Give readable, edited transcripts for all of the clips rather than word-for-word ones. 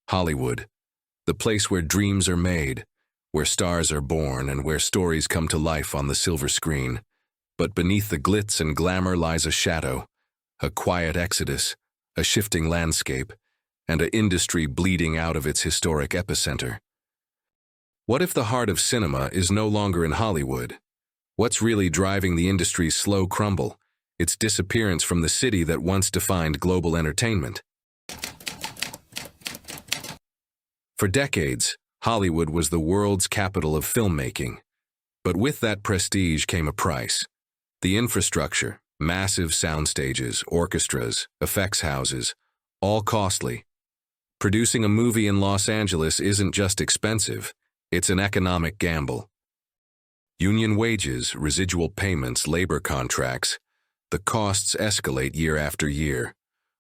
Hollywood, the place where dreams are made, where stars are born, and where stories come to life on the silver screen. But beneath the glitz and glamour lies a shadow, a quiet exodus, a shifting landscape, and an industry bleeding out of its historic epicenter. What if the heart of cinema is no longer in Hollywood? What's really driving the industry's slow crumble, its disappearance from the city that once defined global entertainment? For decades, Hollywood was the world's capital of filmmaking. But with that prestige came a price. The infrastructure, massive sound stages, orchestras, effects houses, all costly. Producing a movie in Los Angeles isn't just expensive, it's an economic gamble. Union wages, residual payments, labor contracts, the costs escalate year after year.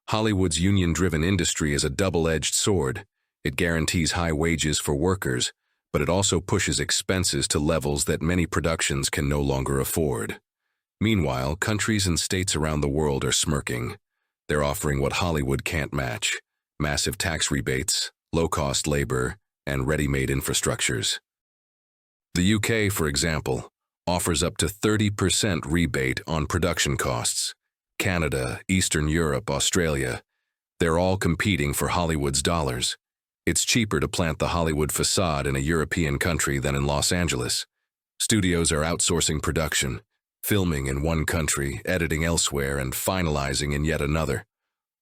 Hollywood's union-driven industry is a double-edged sword. It guarantees high wages for workers, but it also pushes expenses to levels that many productions can no longer afford. Meanwhile, countries and states around the world are smirking. They're offering what Hollywood can't match: massive tax rebates, low-cost labor, and ready-made infrastructures. The UK, for example, offers up to 30% rebate on production costs. Canada, Eastern Europe, Australia, they're all competing for Hollywood's dollars. It's cheaper to plant the Hollywood facade in a European country than in Los Angeles. Studios are outsourcing production, filming in one country, editing elsewhere, and finalizing in yet another,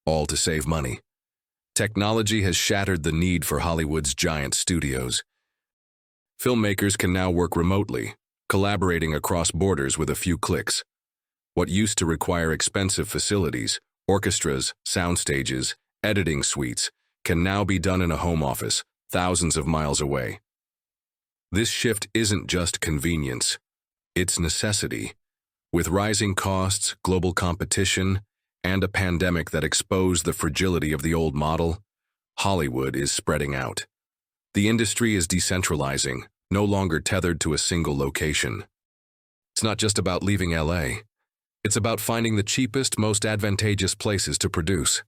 all to save money. Technology has shattered the need for Hollywood's giant studios. Filmmakers can now work remotely, collaborating across borders with a few clicks. What used to require expensive facilities, orchestras, sound stages, editing suites, can now be done in a home office, thousands of miles away. This shift isn't just convenience, it's necessity. With rising costs, global competition, and a pandemic that exposed the fragility of the old model, Hollywood is spreading out. The industry is decentralizing, no longer tethered to a single location. It's not just about leaving LA. It's about finding the cheapest, most advantageous places to produce.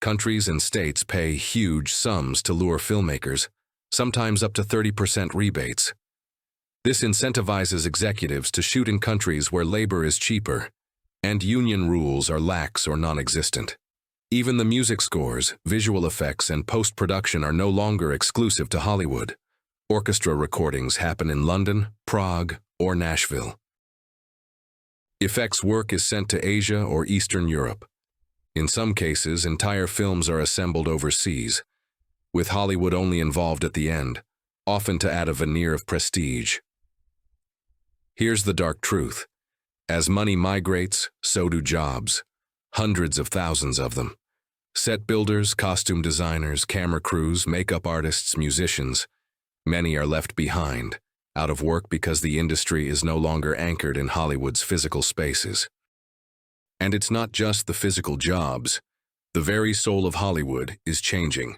Countries and states pay huge sums to lure filmmakers, sometimes up to 30% rebates. This incentivizes executives to shoot in countries where labor is cheaper, and union rules are lax or non-existent. Even the music scores, visual effects, and post-production are no longer exclusive to Hollywood. Orchestra recordings happen in London, Prague, or Nashville. Effects work is sent to Asia or Eastern Europe. In some cases, entire films are assembled overseas, with Hollywood only involved at the end, often to add a veneer of prestige. Here's the dark truth. As money migrates, so do jobs. Hundreds of thousands of them. Set builders, costume designers, camera crews, makeup artists, musicians. Many are left behind, out of work because the industry is no longer anchored in Hollywood's physical spaces. And it's not just the physical jobs. The very soul of Hollywood is changing.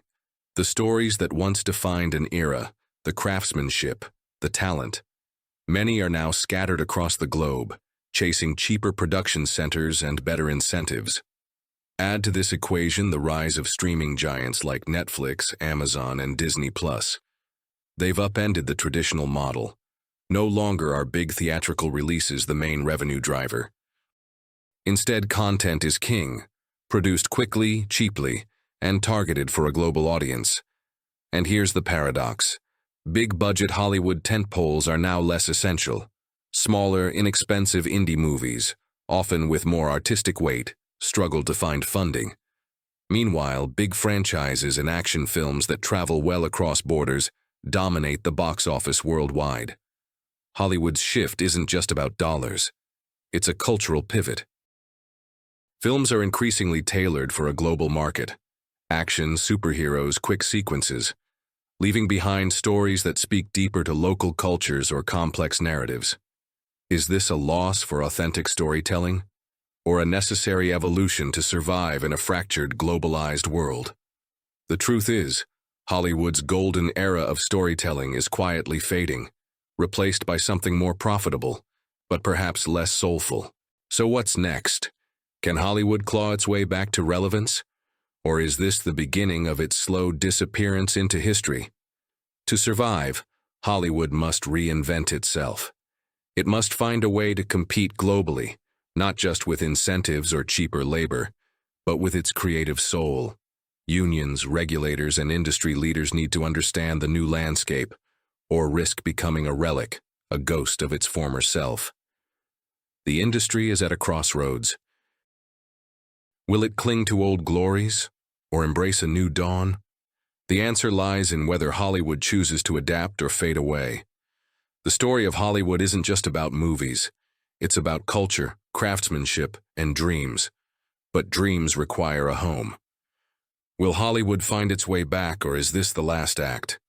The stories that once defined an era, the craftsmanship, the talent. Many are now scattered across the globe, chasing cheaper production centers and better incentives. Add to this equation the rise of streaming giants like Netflix, Amazon, and Disney+. They've upended the traditional model. No longer are big theatrical releases the main revenue driver. Instead, content is king, produced quickly, cheaply, and targeted for a global audience. And here's the paradox. Big-budget Hollywood tentpoles are now less essential. Smaller, inexpensive indie movies, often with more artistic weight, struggle to find funding. Meanwhile, big franchises and action films that travel well across borders dominate the box office worldwide. Hollywood's shift isn't just about dollars. It's a cultural pivot. Films are increasingly tailored for a global market. Action, superheroes, quick sequences, leaving behind stories that speak deeper to local cultures or complex narratives. Is this a loss for authentic storytelling, or a necessary evolution to survive in a fractured, globalized world? The truth is, Hollywood's golden era of storytelling is quietly fading, replaced by something more profitable, but perhaps less soulful. So what's next? Can Hollywood claw its way back to relevance? Or is this the beginning of its slow disappearance into history? To survive, Hollywood must reinvent itself. It must find a way to compete globally, not just with incentives or cheaper labor, but with its creative soul. Unions, regulators, and industry leaders need to understand the new landscape, or risk becoming a relic, a ghost of its former self. The industry is at a crossroads. Will it cling to old glories, or embrace a new dawn? The answer lies in whether Hollywood chooses to adapt or fade away. The story of Hollywood isn't just about movies. It's about culture, craftsmanship, and dreams. But dreams require a home. Will Hollywood find its way back, or is this the last act?